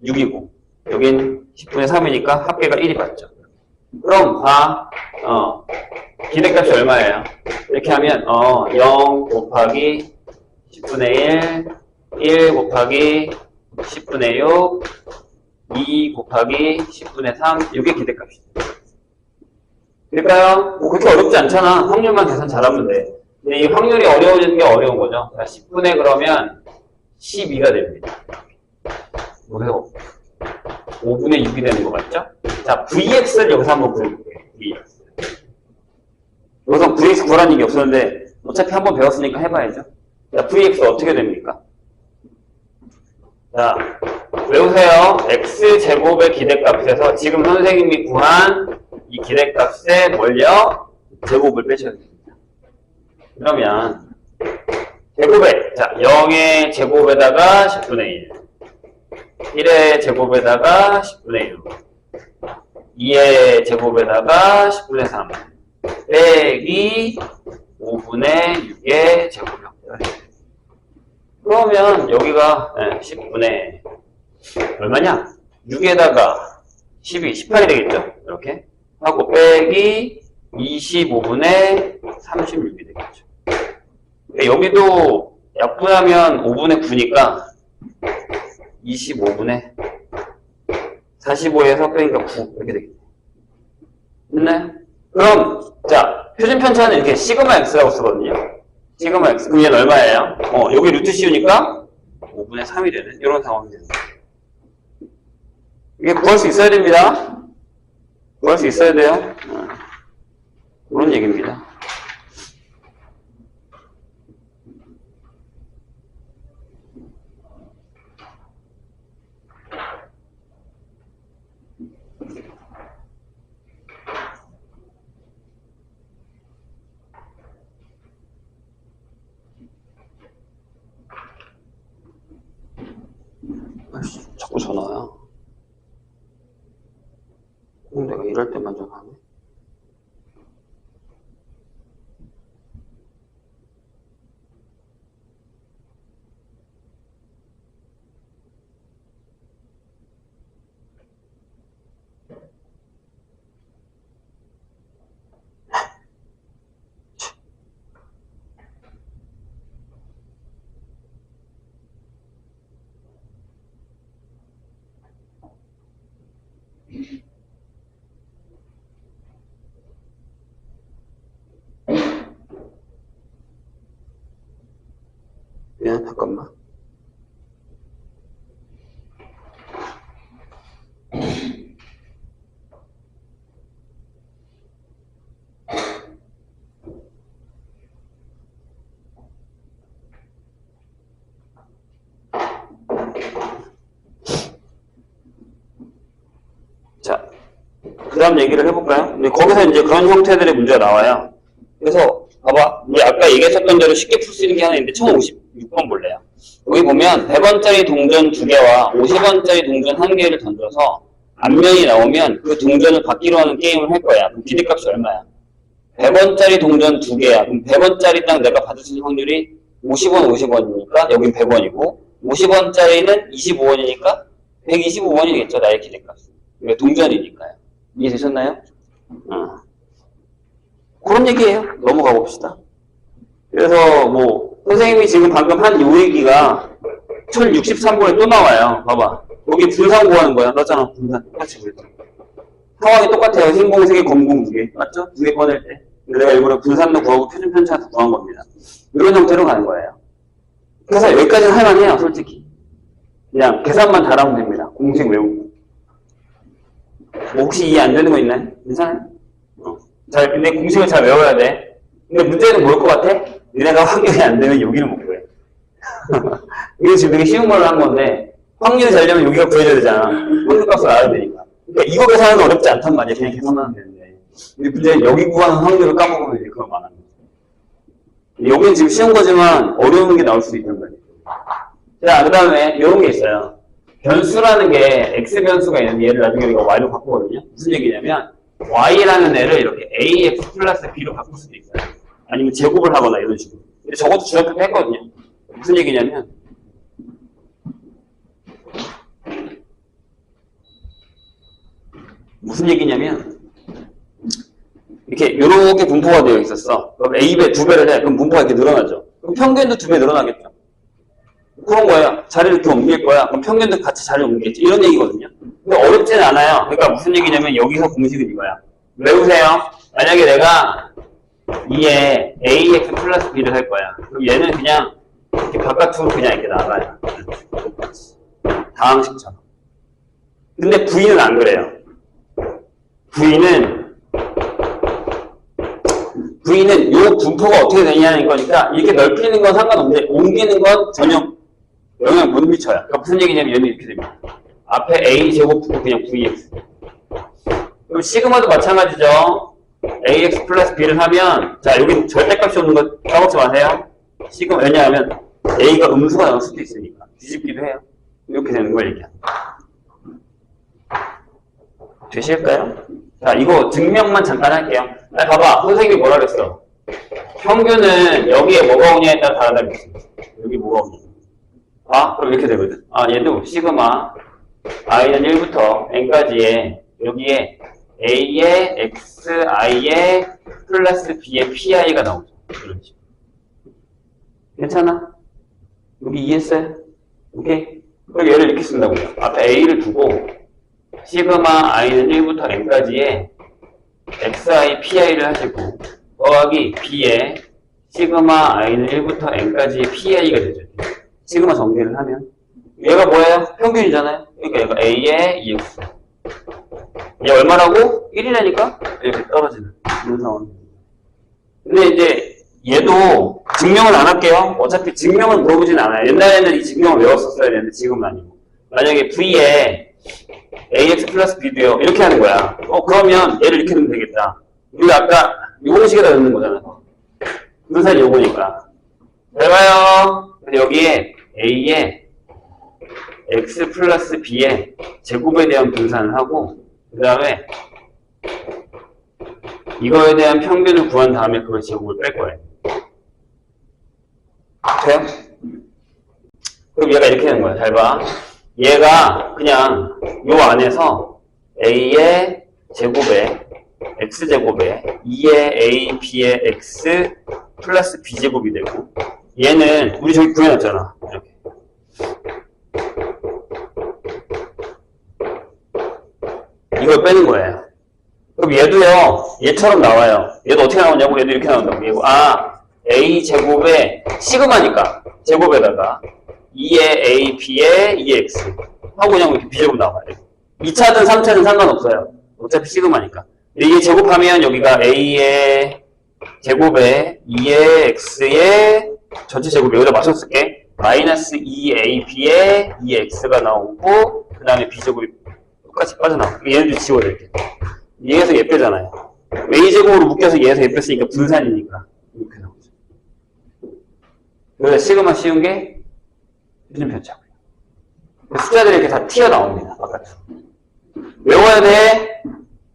[SPEAKER 2] 6이고, 여긴 10분의 3이니까 합계가 1이 맞죠. 그럼 기대값이 얼마예요? 이렇게 하면 0 곱하기 10분의 1, 1 곱하기 10분의 6, 2 곱하기 10분의 3, 이게 기대값이죠. 그럴까요? 뭐 그렇게 어렵지 않잖아. 확률만 계산 잘하면 돼. 근데 이 확률이 어려워지는 게 어려운 거죠. 10분의 그러면 12가 됩니다. 그래서 5분의 6이 되는 거 맞죠? 자, VX를 여기서 한번 구해볼게요. VX. 여기서 VX 구하라는 얘기 없었는데 어차피 한번 배웠으니까 해봐야죠. 자, VX 어떻게 됩니까? 자, 외우세요. X제곱의 기대값에서 지금 선생님이 구한 이 기대값에 뭘요? 제곱을 빼셔야 됩니다. 그러면 제곱에, 자, 0의 제곱에다가 10분의 1, 1의 제곱에다가 10분의 6, 2의 제곱에다가 10분의 3, 빼기 5분의 6의 제곱이요. 그러면 여기가 10분의 얼마냐? 6에다가 12, 18이 되겠죠? 이렇게 하고 빼기 25분의 36이 되겠죠. 여기도 약분하면 5분의 9니까 25분의 45에서 빼니까 9 이렇게 되겠네. 됐나요? 그럼 자, 표준 편차는 이렇게 시그마 x라고 쓰거든요. 시그마 x. 그럼 얘는 얼마예요? 여기 루트 씌우니까 5분의 3이 되는 이런 상황이 되는 거예요. 이게 구할 수 있어야 됩니다. 구할 수 있어야 돼요. 그런 얘기입니다. 아이씨, 자꾸 전화야. 내가 일할 때만 전화하네. 잠깐만. 다음 얘기를 해볼까요? 근데 거기서 이제 그런 형태들의 문제가 나와요. 그래서 봐봐, 우리 아까 얘기했었던 대로 쉽게 풀 수 있는 게 하나 있는데 1056번 볼래요. 여기 보면 100원짜리 동전 2개와 50원짜리 동전 1개를 던져서 앞면이 나오면 그 동전을 받기로 하는 게임을 할 거야. 그럼 기대값이 얼마야? 100원짜리 동전 2개야. 그럼 100원짜리 딱 내가 받을 수 있는 확률이 50원, 50원이니까 여긴 100원이고 50원짜리는 25원이니까 125원이겠죠. 나의 기대값. 그러니까 동전이니까요. 이해되셨나요? 그런 얘기예요. 넘어가 봅시다. 그래서 뭐 선생님이 지금 방금 한 요 얘기가 1063번에 또 나와요. 봐봐. 여기 분산 구하는 거야. 맞잖아. 분산. 똑같이 그랬죠. 상황이 똑같아요. 흰공 3개, 검공 2개. 맞죠? 2개 꺼낼 때. 내가 일부러 분산도 구하고 표준 편차도 구한 겁니다. 이런 형태로 가는 거예요. 그래서 여기까지는 할만해요. 솔직히. 그냥 계산만 잘하면 됩니다. 공식 외우고. 뭐 혹시 이해 안 되는 거 있나요? 괜찮아요? 근데 공식을 잘 외워야 돼. 근데 문제는 뭘 것 같아? 니네가 확률이 안 되면 여기를 못 구해. 이거 지금 되게 쉬운 걸로 한 건데, 확률이 되려면 여기가 구해줘야 되잖아. 확률 값을 알아야 되니까. 그러니까 이거 계산은 어렵지 않단 말이야. 그냥 계산만 하면 되는데. 근데 문제는 여기 구하는 확률을 까먹으면 이제 그건 많은 거지. 여기는 지금 쉬운 거지만 어려운 게 나올 수도 있단 말이야. 자, 그 다음에 이런 게 있어요. 변수라는 게 x 변수가 있는데 얘를 나중에 우리가 y로 바꾸거든요. 무슨 얘기냐면 y라는 애를 이렇게 ax 플러스 b로 바꿀 수도 있어요. 아니면 제곱을 하거나 이런 식으로. 근데 저것도 중학교 때 했거든요. 무슨 얘기냐면 이렇게 이렇게 분포가 되어 있었어. 그럼 a배 2배를 해. 그럼 분포가 이렇게 늘어나죠. 그럼 평균도 2배 늘어나겠죠. 그런 거예요. 자리를 이렇게 옮길 거야. 그럼 평균도 같이 자리를 옮기겠지. 이런 얘기거든요. 근데 어렵지는 않아요. 그러니까 무슨 얘기냐면 여기서 공식은 이거야. 외우세요. 만약에 내가 이에 ax 플러스 b를 할 거야. 그럼 얘는 그냥 이렇게 바깥으로 그냥 이렇게 나가요. 다항식처럼. 근데 v는 안 그래요. V는 요 분포가 어떻게 되냐는 거니까 이렇게 넓히는 건 상관없는데 옮기는 건 전혀 영향 못 미쳐요. 그러니까 무슨 얘기냐면 얘는 이렇게 됩니다. 앞에 A 제곱 두고 그냥 VX. 그럼 시그마도 마찬가지죠. AX 플러스 B를 하면 자 여기 절대값이 오는 거 까먹지 마세요. 시그마 왜냐하면 A가 음수가 나올 수도 있으니까 뒤집기도 해요. 이렇게 되는 걸 얘기합니다. 되실까요? 자, 이거 증명만 잠깐 할게요. 아니, 봐봐. 선생님이 뭐라 그랬어? 평균은 여기에 뭐가 오냐에 따라 다르다 그랬어. 여기 뭐가 오냐. 아, 그럼 이렇게 되거든. 아, 얘도 시그마 i는 1부터 n까지에 여기에 a의 xi의 플러스 b의 pi가 나오죠. 이런 식으로. 괜찮아? 여기 이해했어요? 오케이? 그럼 얘를 이렇게 쓴다고요. 앞에 a를 두고 시그마 i는 1부터 n까지의 xi, pi를 하시고 더하기 b에 시그마 i는 1부터 n까지의 pi가 되죠. 시그마 전개를 하면 얘가 뭐예요? 평균이잖아요. 그러니까 얘가 a의 ex 얘 얼마라고? 1이라니까? 이렇게 떨어지는 이런 상황입니다. 근데 이제 얘도 증명을 안 할게요. 어차피 증명을 물어보진 않아요. 옛날에는 이 증명을 외웠었어야 되는데 지금은 아니고 만약에 v에 ax 플러스 b도요. 이렇게 하는 거야. 그러면 얘를 이렇게 넣으면 되겠다. 우리 아까 요 공식에다 넣는 거잖아. 분산이 요거니까. 잘 봐요. 근데 여기에 a에 x 플러스 b의 제곱에 대한 분산을 하고 그 다음에 이거에 대한 평균을 구한 다음에 그걸 제곱을 뺄 거예요. 돼요? 그럼 얘가 이렇게 되는 거야. 잘 봐. 얘가 그냥 요 안에서 a의 제곱에 x제곱에 2의 a, b의 x 플러스 b제곱이 되고 얘는 우리 저기 구해놨잖아. 이렇게. 이걸 빼는 거예요. 그럼 얘도요. 얘처럼 나와요. 얘도 어떻게 나오냐고? 얘도 이렇게 나온다고. 얘고 a 제곱에 시그마니까 제곱에다가 2의 a, b의 2x 하고 그냥 이렇게 b제곱 나와요. 2차든 3차든 상관없어요. 어차피 시그마니까. 이게 제곱하면 여기가 a의 제곱에 2의 x의 전체 제곱 여기다 맞춰 쓸게. 마이너스 2ab의 2x가 나오고 그 다음에 b제곱이 똑같이 빠져나와. 얘네들 지워야 될게. 얘에서 예빼잖아요. a제곱으로 묶여서 얘에서 예뺐으니까 분산이니까. 이렇게 나오죠. 그래서 시그마 씌운 게 표준 편차고요. 숫자들이 이렇게 다 튀어나옵니다. 바깥으로. 외워야 돼.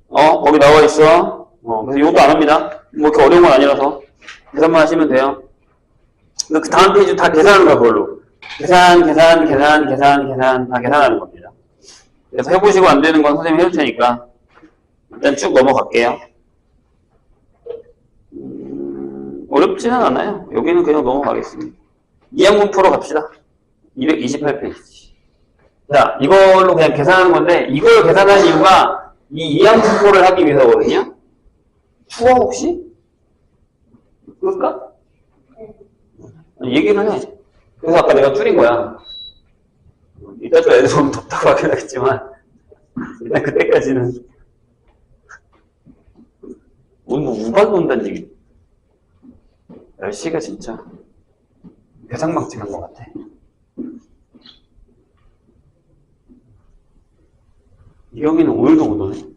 [SPEAKER 2] 거기 나와 있어. 그래서 이것도 안 합니다. 뭐 이렇게 어려운 건 아니라서. 계산만 하시면 돼요. 그 다음 페이지 다 계산하는 거야, 그걸로. 계산 다 계산하는 겁니다. 그래서 해보시고 안 되는 건 선생님이 해줄 테니까 일단 쭉 넘어갈게요. 어렵지는 않아요. 여기는 그냥 넘어가겠습니다. 이항분포로 갑시다. 228페이지. 자, 이걸로 그냥 계산하는 건데 이걸 계산하는 이유가 이 이항분포를 하기 위해서거든요. 추가 혹시? 그럴까? 얘기를 해. 그래서 아까 내가 줄인 거야. 이따 또 애들 좀 덥다고 하긴 하겠지만 일단 그때까지는 오늘 뭐 우발로 온다는 얘기. 날씨가 진짜 괴상망측한 것 같아. 이경이는 오늘도 못 오네.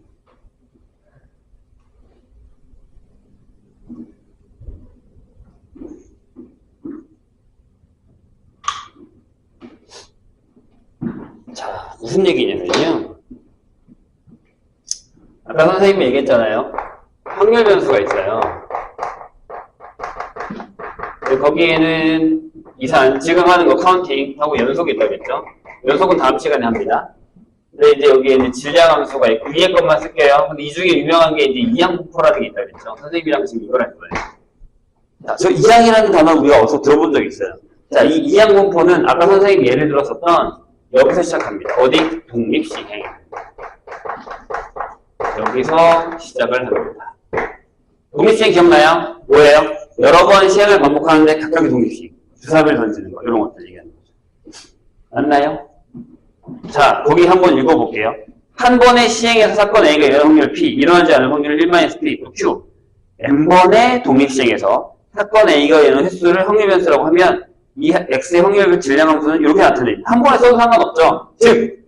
[SPEAKER 2] 자, 무슨 얘기냐면요. 아까 선생님이 얘기했잖아요. 확률 변수가 있어요. 거기에는 이산, 지금 하는 거 카운팅 하고 연속이 있다고 했죠. 연속은 다음 시간에 합니다. 근데 이제 여기에는 질량 함수가 있고 위에 것만 쓸게요. 근데 이 중에 유명한 게 이제 이항분포라는 게 있다고 했죠. 선생님이랑 지금 이걸 할 거예요. 자, 저 이항이라는 단어 우리가 어디서 들어본 적 있어요. 자, 이 이항분포는 아까 선생님이 예를 들었었던 여기서 시작합니다. 어디? 독립시행. 여기서 시작을 합니다. 독립시행 기억나요? 뭐예요? 여러 번 시행을 반복하는데 각각의 독립시행. 주사를 던지는 거. 이런 것들 얘기하는 거죠. 맞나요? 자, 거기 한번 읽어볼게요. 한 번의 시행에서 사건 A가 일어날 확률 P, 일어나지 않을 확률 1-P, 또 Q. N번의 독립시행에서 사건 A가 일어나는 횟수를 확률 변수라고 하면 이 X의 확률 질량 함수는 이렇게 나타냅니다. 한 번에 써도 상관없죠. 즉,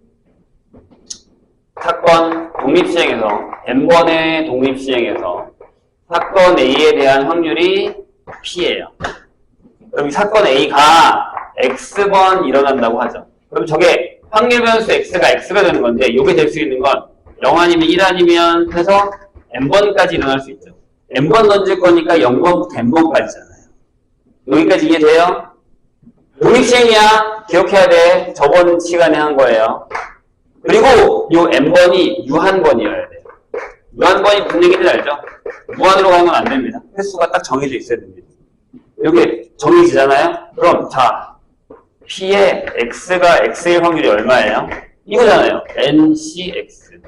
[SPEAKER 2] 사건 독립시행에서 N번의 독립시행에서 사건 A에 대한 확률이 P예요. 그럼 이 사건 A가 X번 일어난다고 하죠. 그럼 저게 확률 변수 X가 되는 건데 이게 될 수 있는 건 0 아니면 1 아니면 해서 N번까지 일어날 수 있죠. N번 던질 거니까 0번부터 N번까지잖아요. 여기까지 이해돼요? 독립시행이야. 기억해야 돼. 저번 시간에 한 거예요. 그리고 요 N번이 유한번이어야 돼요. 유한번이 무슨 얘기인지 알죠? 무한으로 가는 건 안 됩니다. 횟수가 딱 정해져 있어야 됩니다. 여기 정해지잖아요? 그럼 자, P의 X가 X의 확률이 얼마예요? 이거잖아요. NCX.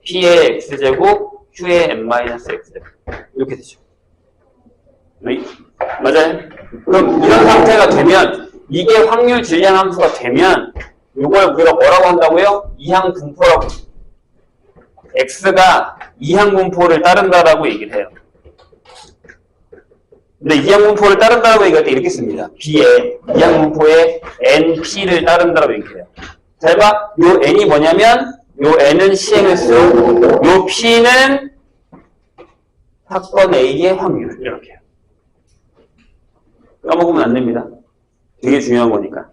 [SPEAKER 2] P의 X제곱, Q의 N-X. 이렇게 되죠. 맞아요? 그럼 이런 상태가 되면 이게 확률 질량 함수가 되면 이걸 우리가 뭐라고 한다고요? 이항분포라고. X가 이항분포를 따른다라고 얘기를 해요. 근데 이항분포를 따른다라고 얘기할 때 이렇게 씁니다. B의 이항분포의 NP를 따른다라고 얘기해요. 잘 봐. 요 N이 뭐냐면 요 N은 시행횟수, 요 P는 사건 A의 확률. 이렇게요. 까먹으면 안 됩니다. 되게 중요한 거니까.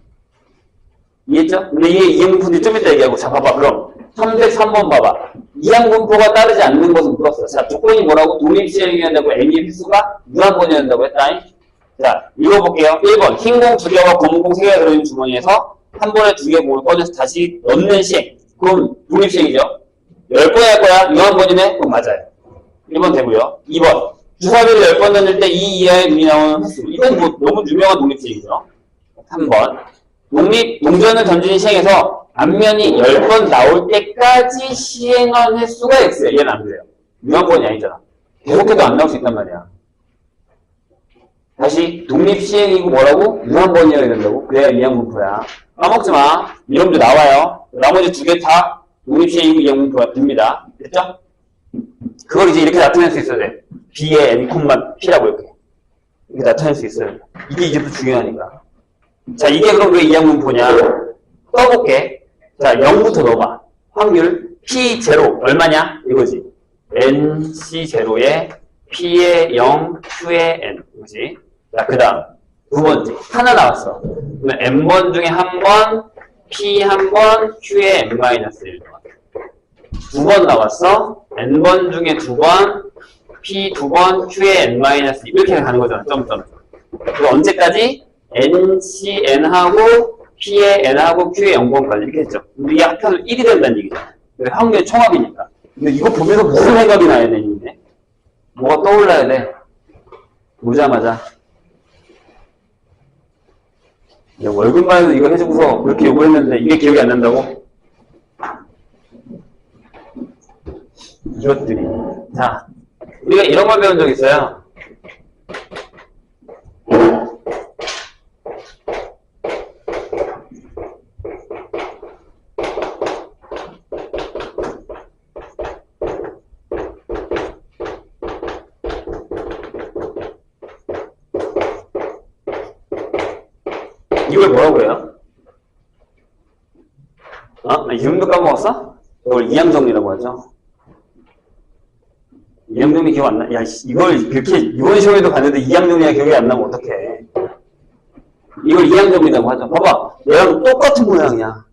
[SPEAKER 2] 이해했죠? 근데 이게 이항분포인지 좀 이따 얘기하고. 자, 봐봐. 그럼 303번 봐봐. 이항분포가 따르지 않는 것은 물었어. 자, 조건이 뭐라고? 독립시행이어야 된다고 N의 횟수가 무한번이어야 된다고 했다. 자, 읽어볼게요. 1번. 흰 공 2개와 검은 공 3개가 들어있는 주머니에서 한 번에 2개 공을 꺼내서 다시 넣는 시행. 그럼 독립시행이죠. 10번 할 거야. 무한번이네? 그럼 맞아요. 1번 되고요. 2번. 주사위를 10번 던질 때 2 이하의 눈이 나오는 횟수. 이건 뭐 너무 유명한 독립시행이죠. 3번. 동전을 던지는 시행에서 앞면이 10번 나올 때까지 시행한 횟수가 X야. 얘는 안 그래요. 무한번이 아니잖아. 계속해도 안 나올 수 있단 말이야. 다시 독립시행이고 뭐라고? 무한번이어야 된다고? 그래야 이항분포야. 까먹지 마. 이름도 나와요. 나머지 2개 다 독립시행이고 이항분포가 됩니다. 됐죠? 그걸 이제 이렇게 나타낼 수 있어야 돼. B의 N, P라고 이렇게 나타낼 수 있어요. 이게 이제 또 중요하니까. 자, 이게 그럼 왜 이항분포냐? 써볼게. 자, 0부터 넣어봐. 확률 P0 얼마냐? 이거지. NC0에 P에 0, Q에 N. 그지? 자, 그 다음. 두 번째. 하나 나왔어. 그러면 N번 중에 한 번, P 한 번, Q에 N-1번. 두 번 나왔어. N번 중에 두 번, P 두 번, Q에 N-1 이렇게 가는 거잖아. 점점. 그리고 언제까지? NC N하고 P에 N하고 Q에 0번까지 이렇게 했죠. 근데 이게 합쳐서 1이 된다는 얘기잖아. 확률의 총합이니까. 근데 이거 보면서 무슨 생각이 나야 되는데? 뭐가 떠올라야 돼? 보자마자. 월급만에도 이거 해주고서 그렇게 요구했는데 이게 기억이 안 난다고? 이것들이. 자, 우리가 이런 걸 배운 적 있어요. 이걸 뭐라고 해요? 나 이름도 까먹었어? 이걸 이항정리라고 하죠. 이항정리 기억 안 나? 야, 이걸 그렇게 이번 시험에도 봤는데 이항정리가 기억이 안 나면 어떡해. 이걸 이항정리라고 하죠. 봐봐. 얘랑 똑같은 모양이야.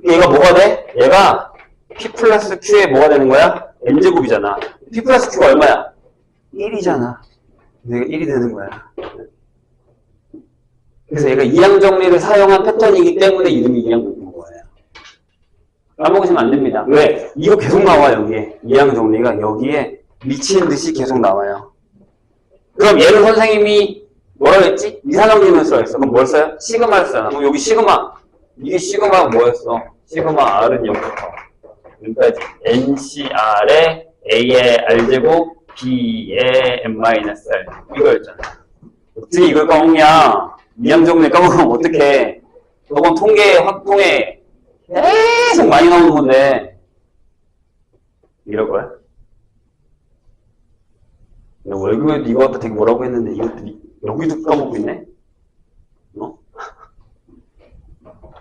[SPEAKER 2] 얘가 뭐가 돼? 얘가 P 플러스 Q에 뭐가 되는 거야? N제곱이잖아. P 플러스 Q가 얼마야? 1이잖아. 얘가 1이 되는 거야. 그래서 얘가 이항정리를 사용한 패턴이기 때문에 이름이 이항정리인 거예요. 까먹으시면 안 됩니다. 왜? 이거 계속 나와, 여기에. 이항정리가 여기에 미치는 듯이 계속 나와요. 그럼 얘는 선생님이 뭐라고 했지? 이산정리를 써야겠어. 그럼 뭘 써요? 시그마를 써요. 그럼 여기 시그마. 이게 시그마가 뭐였어? 시그마 R은 0부터. 여기까지. NCR에 A의 R제곱, B의 N-R. 이거였잖아. 어떻게 이걸 까먹냐? 이항정리 까먹으면 어떡해. 저건 통계, 확통에 계속 많이 나오는 건데. 이럴 거야? 월급에도 이거 갖다 되게 뭐라고 했는데 이것도 여기도 까먹고 있네?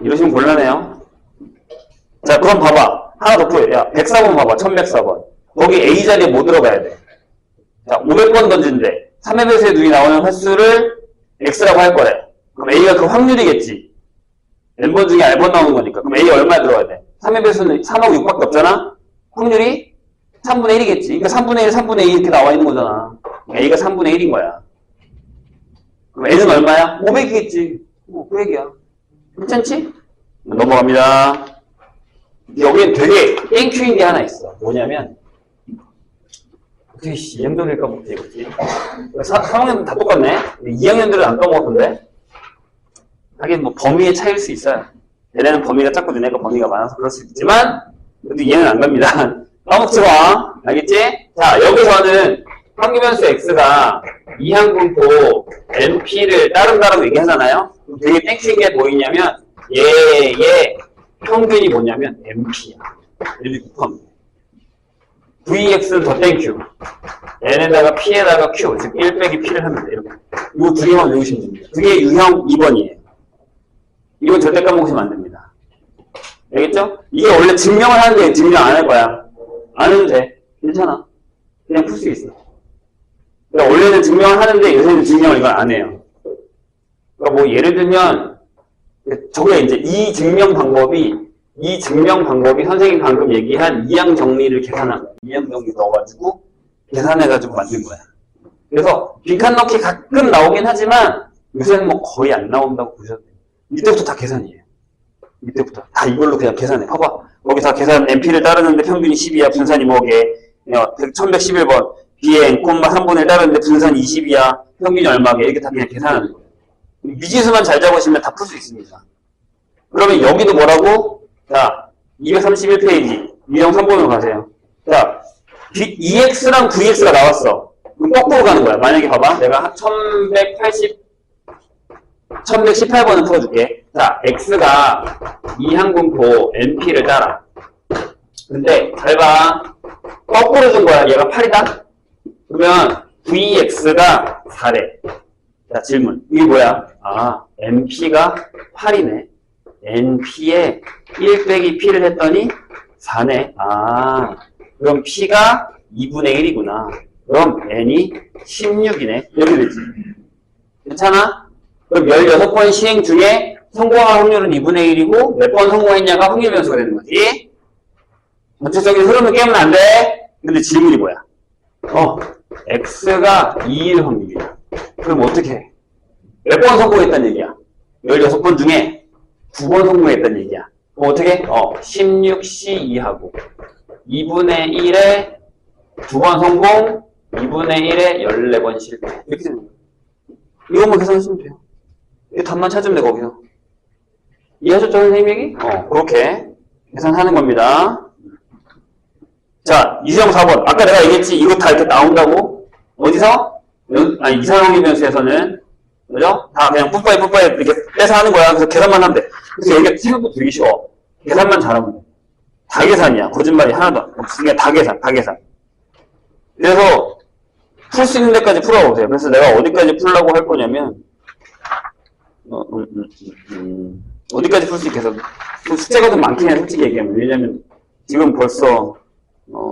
[SPEAKER 2] 이러시면 곤란해요. 자, 그럼 봐봐. 하나 더 풀어. 야, 104번 봐봐. 1104번. 거기 A 자리에 뭐 들어가야 돼? 자, 500번 던진대. 3의 배수의 눈이 나오는 횟수를 X라고 할 거래. 그럼 A가 그 확률이겠지. N번 중에 R번 나오는 거니까. 그럼 A 얼마에 들어가야 돼? 3의 배수는 3하고 6밖에 없잖아? 확률이 3분의 1이겠지. 그러니까 3분의 1, 3분의 2 이렇게 나와 있는 거잖아. A가 3분의 1인 거야. 그럼 N은 얼마야? 500이겠지. 그 얘기야. 괜찮지? 넘어갑니다. 여기엔 되게 땡큐인 게 하나 있어. 뭐냐면, 어떻게 이 형들을 까먹지, 이거지? 3학년은 다 똑같네? 2학년들은 안 까먹었던데? 하긴 뭐 범위의 차이일 수 있어요. 얘네는 범위가 작고 너네가 범위가 많아서 그럴 수 있지만, 그래도 얘는 안 갑니다. 까먹지 마. 알겠지? 자, 여기서는 평균변수 X가 이항분포 NP를 따른다라고 얘기하잖아요? 되게 땡큐인 게 뭐있냐면, 얘의 평균이 뭐냐면 NP야. 이렇게 곱하면 돼. VX는 더 땡큐. N에다가 P에다가 Q. 즉 1 빼기 P를 하면 돼. 이렇게. 이거 두 개만 외우시면 됩니다. 그게 유형 2번이에요. 이건 절대 까먹으시면 안 됩니다. 알겠죠? 이게 원래 증명을 하는데 증명 안 할 거야. 안 해도 돼. 괜찮아. 그냥 풀 수 있어. 그러니까 원래는 증명을 하는데 요새는 증명을 이걸 안 해요. 그러니까 뭐 예를 들면 저게 이제 이 증명 방법이 선생님이 방금 얘기한 이항 정리를 계산한 거야. 이항 정리 넣어가지고 계산해가지고 만든 거야. 그래서 빈칸 넣기 가끔 나오긴 하지만 요새는 뭐 거의 안 나온다고 보셔도 돼요. 이때부터 다 계산이에요. 이때부터 다 이걸로 그냥 계산해. 봐봐. 거기 다 계산 NP를 따르는데 평균이 10이야. 분산이 뭐게? 1111번. B에 N, 3분의 따르는데 분산이 20이야. 평균이 얼마게? 이렇게 다 그냥 계산하는 거예요. 미지수만 잘 잡으시면 다 풀 수 있습니다. 그러면 여기도 뭐라고? 자, 231페이지. 유형 3번으로 가세요. 자, EX랑 VX가 나왔어. 그럼 거꾸로 가는 거야. 만약에 봐봐. 내가 1118번을 풀어줄게. 자, X가 이항분포 NP를 따라. 근데 잘 봐. 거꾸로 준 거야. 얘가 8이다? 그러면 VX가 4래. 자, 질문. 이게 뭐야? 아, NP가 8이네. NP에 1 빼기 P를 했더니 4네. 아, 그럼 P가 2분의 1이구나. 그럼 N이 16이네. 이렇게 되지. 괜찮아? 그럼 16번 시행 중에 성공할 확률은 2분의 1이고 몇 번 성공했냐가 확률 변수가 되는 거지. 전체적인 흐름을 깨면 안 돼. 근데 질문이 뭐야? X가 2일 확률이야. 그럼 어떻게 해? 몇 번 성공했다는 얘기야? 16번 중에 2번 성공했다는 얘기야. 그럼 어떻게 해? 16C2하고 2분의 1에 2번 성공, 2분의 1에 14번 실패. 이렇게 되는 거야. 이것만 계산하시면 돼요. 이 답만 찾으면 돼, 거기서. 이해하셨죠, 선생님 얘기? 그렇게 계산하는 겁니다. 자, 이수형 4번. 아까 내가 얘기했지, 이거 다 이렇게 나온다고? 어디서? 이상형의 변수에서는, 그죠? 다 그냥 뿌빠이 이렇게 떼서 하는 거야. 그래서 계산만 하면 돼. 그래서 여기가 생각보다 되게 쉬워. 계산만 잘하면 돼. 다 계산이야. 거짓말이 하나도 없으니까 다 계산. 그래서, 풀 수 있는 데까지 풀어보세요. 그래서 내가 어디까지 풀려고 할 거냐면, 어디까지 풀 수 있게 해서, 숙제가 좀 많긴 해, 솔직히 얘기하면. 왜냐면, 지금 벌써,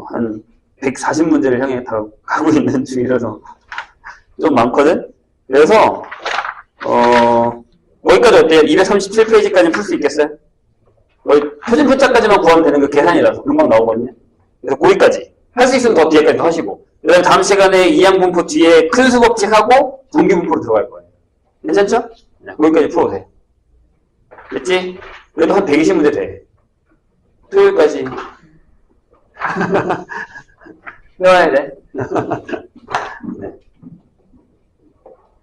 [SPEAKER 2] 한 140문제를 향해 다 가고 있는 중이라서, 좀 많거든? 그래서, 거기까지 어때요? 237페이지까지 풀 수 있겠어요? 거의 표준 표자까지만 구하면 되는 거 계산이라서 금방 나오거든요. 그래서 거기까지. 할 수 있으면 더 뒤에까지 더 하시고. 그 다음에 다음 시간에 이항분포 뒤에 큰 수 법칙하고 정규분포로 들어갈 거예요. 괜찮죠? 네, 거기까지 풀어보세요. 됐지? 그래도 한 120문제 돼. 토요일까지. 해와야 돼.